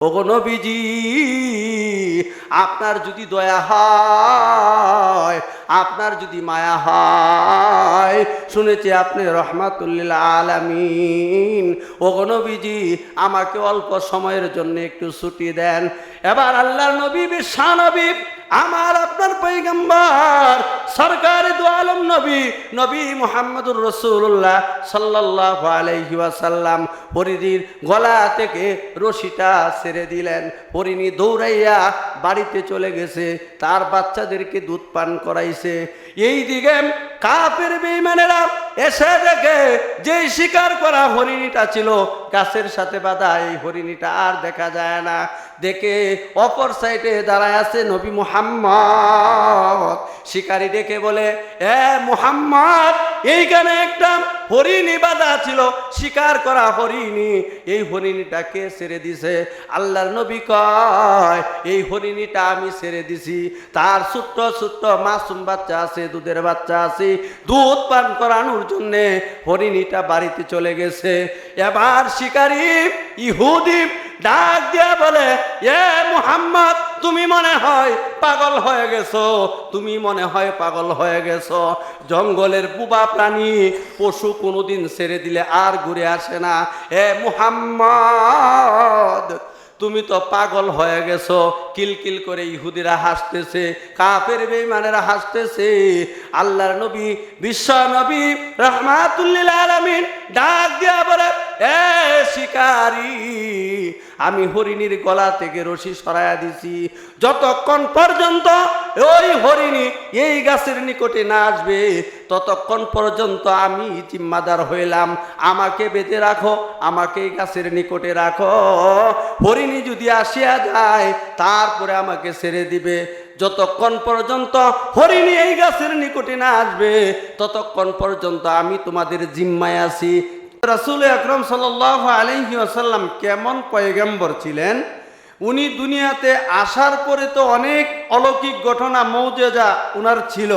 ওগো নবীজি, আপনার যদি দয়া হয়, আপনার যদি মায়া হয়, শুনেছি আপনি রহমাতুল্লিল আলামিন। ওগো নবীজি, আমাকে অল্প সময়ের জন্য একটু ছুটি দেন। এবার আল্লাহর নবী বিশ্বনবী, আমার আপনার পয়গম্বর সরকারে দু আলম নবী নবী মুহাম্মদুর রাসূলুল্লাহ সাল্লাল্লাহু আলাইহি ওয়াসাল্লাম হরিণীর গলা থেকে রশিটা ছেড়ে দিলেন। হরিণী দৌড়াইয়া বাড়িতে চলে গেছে, তার বাচ্চাদেরকে দুধ পান করাইছে। এই দিকে কাফের বেঈমানেরা এসে দেখে যে শিকার করা হরিণীটা ছিল গাছের সাথে বাঁধা, এই হরিণীটা আর দেখা যায় না। দেখে অপর সাইডে দাঁড়ায় আছে নবী মুহাম্মদ। শিকারী ডেকে বলে, এ মুহাম্মদ, এইখানে একটা হরিণী বাঁধা ছিল, শিকার করা হরিণী, এই হরিণীটাকে ছেড়ে দিছে। আল্লাহর নবী কয়, এই হরিণীটা আমি ছেড়ে দিছি, তার ছোট্ট ছোট্ট মাসুম বাচ্চা আছে, দুধের বাচ্চা আছে, দুধ পান করানোর জন্য হরিণীটা বাড়িতে চলে গেছে। এবার শিকারী ইহুদি ডাক দিয়া বলে, এ মুহাম্মদ, তুমি মনে হয় পাগল হয়ে গেছো, তুমি মনে হয় পাগল হয়ে গেছো। জঙ্গলের বুবা প্রাণী পশু কোনোদিন ছেড়ে দিলে আর ঘুরে আসে না। এ মুহাম্মদ, তুমি তো পাগল হয়ে গেছো। কিলকিল করে ইহুদিরা হাসতেছে, কাফের বেঈমানেরা হাসতেছে। আল্লাহর নবী বিশ্ব নবী রাহমাতুল্লিল আলামিন ডাক দিয়া বলে, এ শিকারী, আমি হরিণীর গলা থেকে রশি সরাইয়া দিছি, যতক্ষণ পর্যন্ত ওই হরিণী এই গাছের নিকটে না আসবে ততক্ষণ পর্যন্ত আমি জিম্মাদার হইলাম। আমাকে বেঁধে রাখো, আমাকে এই গাছের নিকটে রাখো। হরিণী যদি আসিয়া যায় তারপরে আমাকে ছেড়ে দিবে। যতক্ষণ পর্যন্ত হরিণী এই গাছের নিকটে না আসবে ততক্ষণ পর্যন্ত আমি তোমাদের জিম্মায় আছি। রাসূল আকরাম সাল্লাল্লাহু আলাইহি ওয়াসাল্লাম কেমন পয়গম্বর ছিলেন! উনি দুনিয়াতে আসার পরে তো অনেক অলৌকিক ঘটনা মৌজেজা উনার ছিল,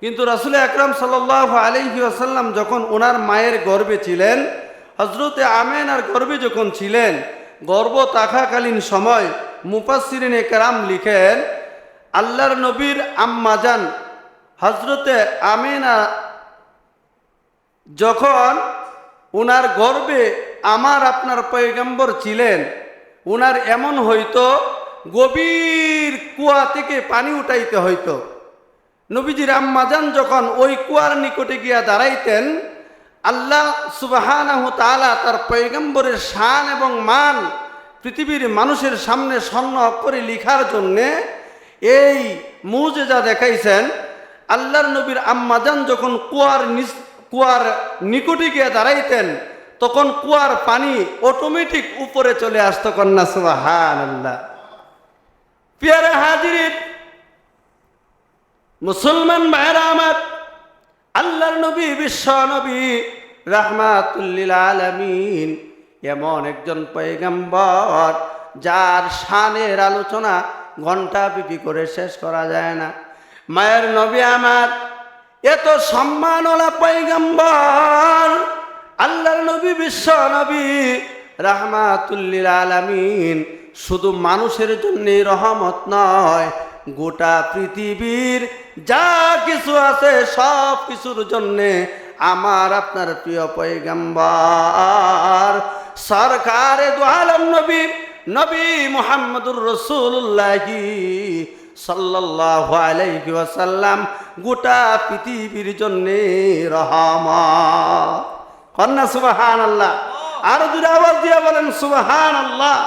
কিন্তু রাসূল আকরাম সাল্লাল্লাহু আলাইহি ওয়াসাল্লাম যখন ওনার মায়ের গর্ভে ছিলেন, হযরতে আমেনার গর্ভে যখন ছিলেন, গর্ভ থাকাকালীন সময় মুফাসসিরিনে কেরাম লিখেন, আল্লাহর নবীর আম্মাজান হযরতে আমেনা যখন উনার গর্ভে আমার আপনার পয়গম্বর ছিলেন, উনার এমন হইতো গভীর কুয়া থেকে পানি উঠাইতে হইতো। নবীজির আম্মাজান যখন ওই কুয়ার নিকটে গিয়া দাঁড়াইতেন, আল্লাহ সুবহানাহু তাআলা তার পয়গম্বরের শান এবং মান পৃথিবীর মানুষের সামনে স্বর্ণ অক্ষরে লিখার জন্যে এই মুজিজা দেখাইছেন। আল্লাহর নবীর আম্মাজান যখন কুয়ার নিকটে গিয়ে দাঁড়াইতেন, তখন কুয়ার পানি অটোমেটিক উপরে চলে আসতো। কন্যা সুবহানাল্লাহ। প্রিয় হাজিরিন, মুসলমান ভাইরা আমার, আল্লাহর নবী বিশ্ব নবী রাহমাতুল্লিল আলামিন এমন একজন পয়গম্বর যার শানের আলোচনা ঘন্টা বিপি করে শেষ করা যায় না। মায়ের নবী আমার এত সম্মানওয়ালা পয়গম্বর, আল্লাহর নবী বিশ্ব নবী রাহমাতুল্লিল আলামিন শুধু মানুষের জন্য রহমত নয়, গোটা পৃথিবীর যা কিছু আছে সব কিছুর জন্যে আমার আপনার প্রিয় পয়গম্বর সরকারে দু আলম নবী নবী মুহাম্মদুর রাসূলুল্লাহ সাল্লাল্লাহু আলাইহি ওয়াসাল্লাম গোটা পৃথিবীর জন্যে রহমত। কন্যা সুবহানাল্লাহ। আর জোরে আওয়াজ দিয়ে বলেন সুবহানাল্লাহ।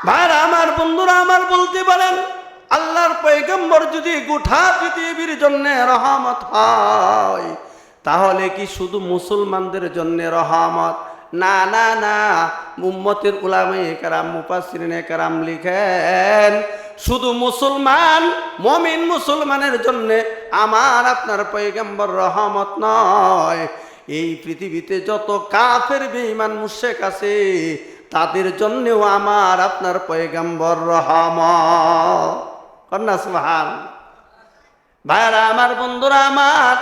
ভাইরা আমার, বন্ধুরা আমার, বলতে পারেন আল্লাহর পয়গম্বর যদি গোটা পৃথিবীর জন্য রহমত হয়, তাহলে কি শুধু মুসলমানদের জন্য রহমত? না না না, উম্মতের উলামায়ে কেরাম মুফাসসিরিনে কেরাম লিখেন, শুধু মুসলমান মুমিন মুসলমানের জন্য আমার আপনার পয়গম্বর রহমত নয়, এই পৃথিবীতে যত কাফের বেঈমান মুশরিক আছে তাদের জন্যও আমার আপনার পয়গম্বর রহমত। কন্যা সুবহানাল্লাহ। ভাইরা আমার, বন্ধুরা আমার,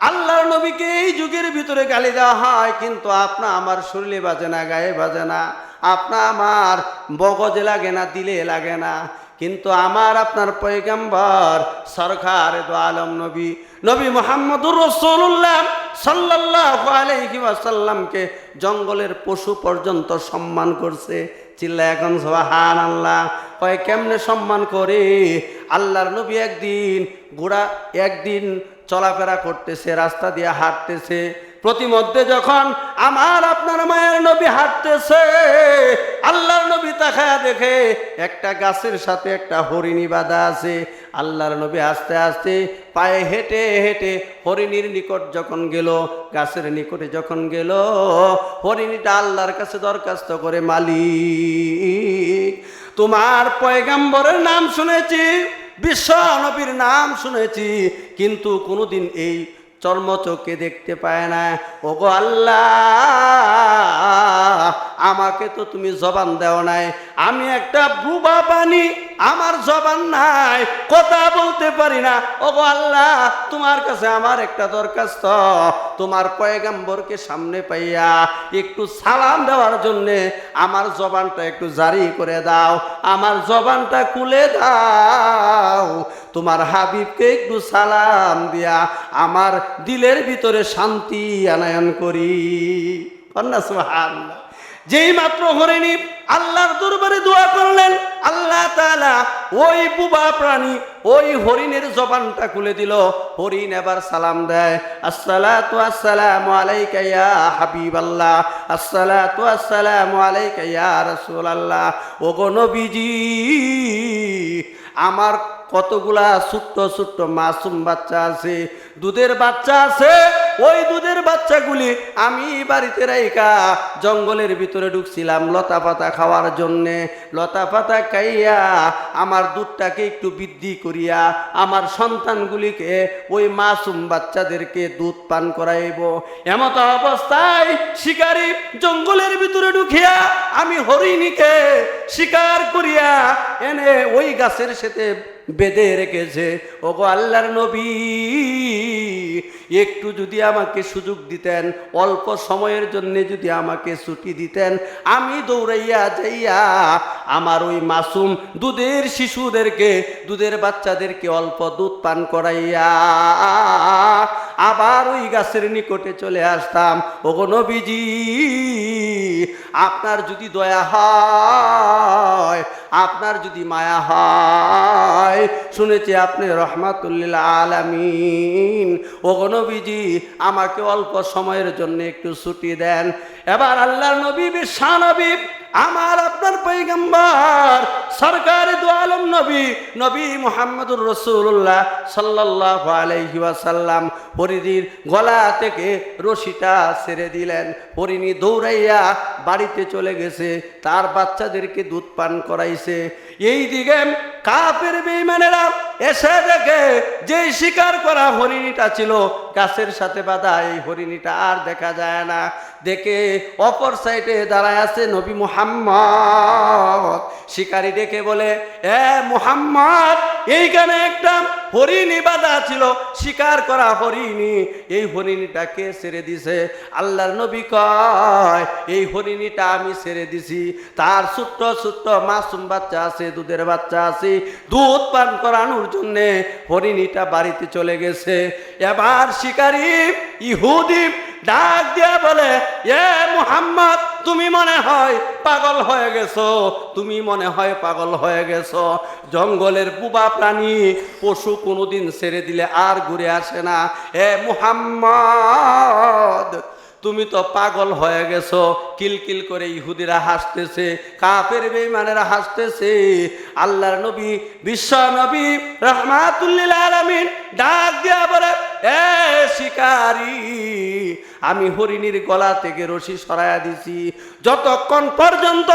আল্লাহর নবীকে এই যুগের ভিতরে গালি দেওয়া হয়, কিন্তু আপনা আমার শরীরে বাজে না, গায়ে বাজে না। আপনার আমার মগজে লাগে না, দিলে লাগে না, কিন্তু আমার আপনার পয়গম্বর সরকার দো আলম নবী নবী মুহাম্মদুর রাসূলুল্লাহ সাল্লাল্লাহু আলাইহি ওয়াসাল্লামকে জঙ্গলের পশু পর্যন্ত সম্মান করছে। চিল্লায় এখন সুবহানাল্লাহ। কয় কেমনে সম্মান করে? আল্লাহর নবী একদিন চলাফেরা করতেছে, রাস্তা দিয়ে হাঁটতেছে, প্রতিমধ্যে যখন আমার আপনার মায়ের নবী হাঁটতেছে, আল্লাহর নবী তাকায়া দেখে একটা গাছের সাথে একটা হরিণী বাঁধা আছে। আল্লাহর নবী আস্তে আস্তে পায়ে হেঁটে হেঁটে হরিণীর নিকট যখন গেল, গাছের নিকটে যখন গেল, হরিণীটা আল্লাহর কাছে দরখাস্ত করে, মালিক তোমার পয়গম্বরের নাম শুনেছি, বিশ্ব নবীর নাম শুনেছি, কিন্তু কোনোদিন এই চর্মচোখে দেখতে পায় না। ওগো আল্লাহ, আমাকে তো তুমি জবান দেও নাই, আমি একটা বুবা পানি, আমার জবান নাই, কথা বলতে পারি না। ওগো আল্লাহ, তোমার কাছে আমার একটা দরখাস্ত, তোমার পয়গম্বরকে সামনে পাইয়া একটু সালাম দেওয়ার জন্যে আমার জবানটা একটু জারি করে দাও, আমার জবানটা খুলে দাও, তোমার হাবিবকে একটু সালাম দিয়া আমার দিলের ভিতরে শান্তি আনয়ন করি। সুবহানাল্লাহ। যেই মাত্র হরিণী আল্লাহর দরবারে দোয়া করলেন, আল্লাহ তাআলা ওই বুবা প্রাণী ওই হরিণের জবানটা খুলে দিল। হরিণ এবার সালাম দেয়, আসসালাতু আসসালামু আলাইকা ইয়া হাবিবাল্লাহ, আসসালাতু আসসালামু আলাইকা ইয়া রাসূলুল্লাহ। ওগো নবীজি, আমার কতগুলা ছোট্ট ছোট্ট মাসুম বাচ্চা আছে, দুধের বাচ্চা আছে, ওই দুধের বাচ্চাগুলি আমি বাড়িতে রাইকা জঙ্গলের ভিতরে ঢুকছিলাম লতা পাতা খাওয়ার জন্যে। লতা পাতা খাইয়া আমার দুধটাকে একটু বৃদ্ধি করিয়া আমার সন্তানগুলিকে, ওই মাসুম বাচ্চাদেরকে দুধ পান করাইব। এমত অবস্থায় শিকারী জঙ্গলের ভিতরে ঢুকিয়া আমি হরিণীকে শিকার করিয়া এনে ওই গাছের সাথে বেঁধে রেখেছে। ওগো আল্লাহর নবী, একটু যদি আমাকে সুযোগ দিতেন, অল্প সময়ের জন্য যদি আমাকে ছুটি দিতেন, আমি দৌড়াইয়া যাইয়া আমার ওই মাসুম দুধের শিশুদেরকে, দুধের বাচ্চাদেরকে অল্প দুধ পান করাইয়া আবার ওই গাছের নিকটে চলে আসতাম। ওগো নবীজি, আপনার যদি দয়া হয়, আপনার যদি মায়া হয়, শুনেছি আপনি রহমাতুল্লিল আলামিন, ওগো নবীজি আমাকে অল্প সময়ের জন্য একটু ছুটি দেন। এবার আল্লাহর নবী বিশ্বনবী আমার আপনার পয়গম্বর সরকার দু আলম নবী মুহাম্মদুর রাসূলুল্লাহ সাল্লাল্লাহু আলাইহি ওয়াসাল্লাম হরিণীর গলা থেকে রশিটা ছেড়ে দিলেন। হরিণী দৌড়াইয়া বাড়িতে চলে গেছে, তার বাচ্চাদেরকে দুধ পান করাইছে। এই দিকে কাফের বেঈমানেরা এসে দেখে যে শিকার করা হরিণীটা ছিল গাছের সাথে বাঁধা, এই হরিণীটা আর দেখা যায় না। দেখে অপর সাইডে দাঁড়ায় আছে নবী মুহাম্মদ। শিকারী ডেকে বলে, এ মুহাম্মদ, এইখানে একটা হরিণী বাঁধা ছিল, শিকার করা হরিণী, এই হরিণীটাকে ছেড়ে দিছে। আল্লাহর নবী কয়, এই হরিণীটা আমি ছেড়ে দিছি, তার ছোট্ট ছোট্ট মাসুম বাচ্চা আছে, দুধের বাচ্চা আছে, দুধ পান করানোর জন্যে হরিণীটা বাড়িতে চলে গেছে। এবার শিকারী ইহুদি ডাক দিয়া বলে, এ মুহাম্মদ, তুমি মনে হয় পাগল হয়ে গেছো, তুমি মনে হয় পাগল হয়ে গেছো। জঙ্গলের বুবা প্রাণী পশু কোনোদিন ছেড়ে দিলে আর ঘুরে আসে না। এ মুহাম্মদ, তুমি তো পাগল হয়ে গেছো। কিলকিল করে ইহুদিরা হাসতেছে, কাফের বেঈমানেরা হাসতেছে। আল্লাহর নবী বিশ্ব নবী রাহমাতুল্লিল আলামিন ডাক দিয়া বলে, এ শিকারী, আমি হরিণীর গলা থেকে রশি সরাইয়া দিছি, যতক্ষণ পর্যন্ত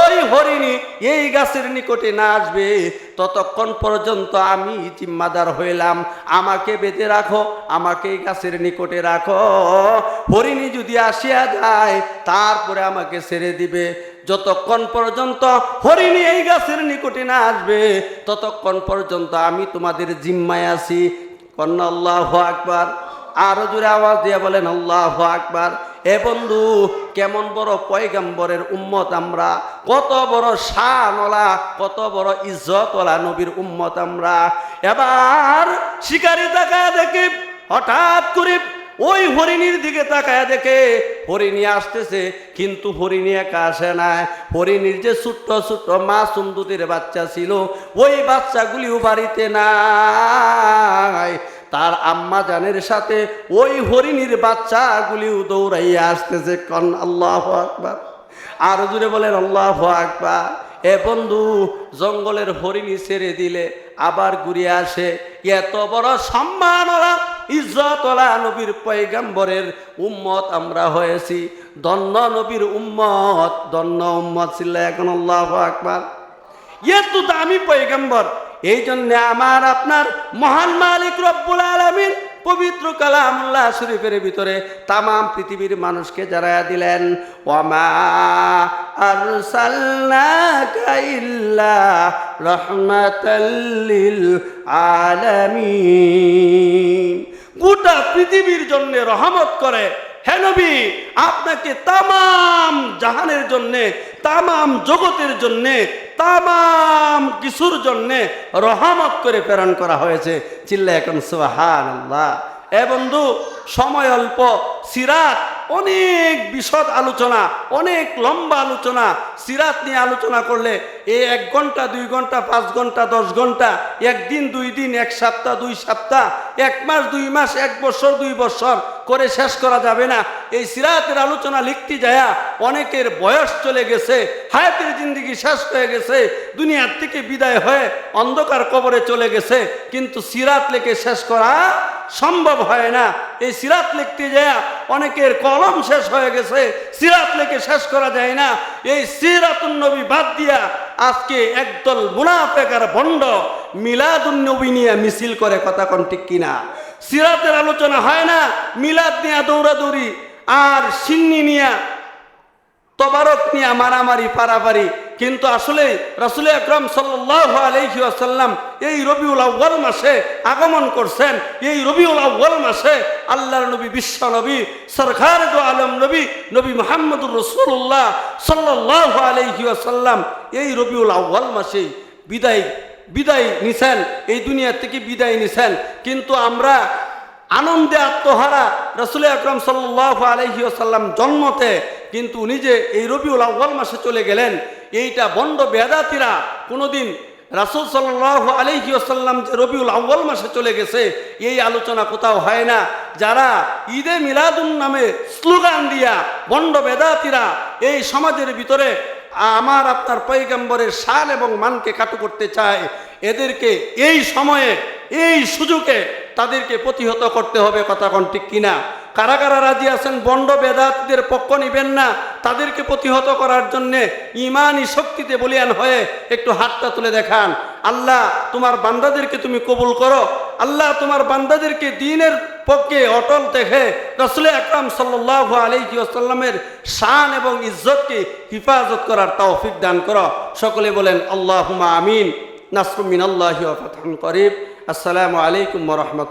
ওই হরিণী এই গাছের নিকটে না আসবে ততক্ষণ পর্যন্ত আমি জিম্মাদার হইলাম। আমাকে বেঁধে রাখো, আমাকে এই গাছের নিকটে রাখো। হরিণী যদি আসিয়া যায় তারপরে আমাকে ছেড়ে দিবে। যতক্ষণ পর্যন্ত হরিণী এই গাছের নিকটে না আসবে ততক্ষণ পর্যন্ত আমি তোমাদের জিম্মায় আছি। কন্যা আল্লাহু আকবার। আরো জোরে আওয়াজ দিয়ে বলেন আল্লাহু আকবার। এ বন্ধু, কেমন বড় পয়গম্বরের উম্মত আমরা, কত বড় শানওয়ালা, কত বড় ইজ্জতওয়ালা নবীর উম্মত আমরা। এবার শিকারী তাকায় দেখে, হঠাৎ করে ওই হরিণীর দিকে তাকায় দেখে হরিণী আসতেছে, কিন্তু হরিণী একা আসে না। হরিণীর যে ছোট্ট ছোট্ট মাসুম দুধের বাচ্চা ছিল, ওই বাচ্চাগুলিও বাড়িতে নাই। তার আম্মা জানের সাথে ওই হরিণীর বাচ্চাগুলিও দৌড়াইয়া আসতেছে। কন আল্লাহু আকবার, আর জুড়ে বলেন আল্লাহু আকবার। এ বন্ধু, জঙ্গলের হরিণী ছেড়ে দিলে আবার ঘুরে আসে। এত বড় সম্মানওয়ালা ইজ্জতওয়ালা নবীর পয়গম্বরের উম্মত আমরা হয়েছি। ধন্য নবীর উম্মত, ধন্য উম্মত ছিল। এখন আল্লাহু আকবার। এত দামি পয়গম্বর, এই জন্য আমার আপনার মহান মালিক রব্বুল আলামিন পবিত্র কালামুল্লাহ শরীফের ভিতরে তামাম পৃথিবীর মানুষকে জানায়া দিলেন, ওয়ামা আরসালনাকা ইল্লা রাহমাতাল লিল আলামিন। গোটা পৃথিবীর জন্য রহমত করে হে নবী, আপনাকে তামাম জাহানের জন্যে, তামাম জগতের জন্যে, তামাম কিছুর জন্যে রহমত করে প্রেরণ করা হয়েছে। চিল্লায় এখন সুবহানাল্লাহ। এ বন্ধু, সময় অল্প, সিরাত অনেক বিশদ আলোচনা, অনেক লম্বা আলোচনা। সিরাত নিয়ে আলোচনা করলে এই 1 ঘন্টা 2 ঘন্টা 5 ঘন্টা 10 ঘন্টা, 1 দিন 2 দিন, 1 সপ্তাহ 2 সপ্তাহ, 1 মাস 2 মাস, 1 বছর 2 বছর করে শেষ করা যাবে না। এই সিরাতের আলোচনা লিখতে যায়া অনেকের বয়স চলে গেছে, হায়াতের জিন্দেগি শেষ হয়ে গেছে, দুনিয়ার থেকে বিদায় হয়ে অন্ধকার কবরে চলে গেছে, কিন্তু সিরাত লিখে শেষ করা সম্ভব হয় না। এই সিরাত লিখতে যায় অনেকের কলম শেষ হয়ে গেছে, সিরাত লিখে শেষ করা যায় না। এই সিরাতুন নবী বাদ দিয়া আজকে একদল মুনাফিক আর ভণ্ড মিলাদুন নবী নিয়ে মিছিল করে। কথা কোন ঠিক কিনা? সিরাতের আলোচনা হয় না, মিলাদ নিয়ে দৌড়াদৌড়ি আর সিন্নি নিয়ে তবারক নিয়ে মারামারি পারাপারি। কিন্তু আসলে রাসূল আকরাম সাল্লাল্লাহু আলাইহি ওয়াসাল্লাম এই রবিউল আউয়াল মাসে আগমন করছেন। এই রবিউল আউয়াল মাসে আল্লাহর নবী, বিশ্ব নবী, সরকারে দো আলম নবী, নবী মুহাম্মদুর রাসূলুল্লাহ সাল্লাল্লাহু আলাইহি ওয়াসাল্লাম এই রবিউল আউয়াল মাসে বিদায় নিছেন, এই দুনিয়া থেকে বিদায় নিছেন। কিন্তু আমরা আনন্দে আত্মহারা। রাসূল আকরাম সাল্লাল্লাহু আলাইহি ওয়াসাল্লাম জন্মতে, কিন্তু উনি যে এই রবিউল আউয়াল মাসে চলে গেলেন, এইটা বন্ড বেদাতিরা কোনোদিন রাসূল সাল্লাল্লাহু আলাইহি ওয়াসাল্লাম যে রবিউল আউয়াল মাসে চলে গেছে এই আলোচনা কোথাও হয় না। যারা ঈদে মিলাদুন নামে স্লোগান দিয়া বন্ড বেদাতিরা এই সমাজের ভিতরে আমার আপনার পয়গম্বরের শান এবং মানকে কাটু করতে চায়, এদেরকে এই সময়ে, এই সুযোগে তাদেরকে প্রতিহত করতে হবে। কথা কোন ঠিক কিনা? কারা কারা রাজি আছেন বন্ড বেদাতদের পক্ষ নিবেন না, তাদেরকে প্রতিহত করার জন্যে ইমানি শক্তিতে বলিয়ান হয়ে একটু হাতটা তুলে দেখান। আল্লাহ তোমার বান্দাদেরকে তুমি কবুল করো। আল্লাহ তোমার বান্দাদেরকে দ্বীনের পক্ষে অটল দেখে রাসূল আকরাম সাল্লাল্লাহু আলাইহি ওয়াসাল্লামের শান এবং ইজ্জতকে হিফাজত করার তৌফিক দান করো। সকলে বলেন আল্লাহুম্মা আমিন। নাসরুম মিনাল্লাহি ওয়া ফাতহুন করিব। আসসালামু আলাইকুম ওয়া রাহমাতুল্লাহ।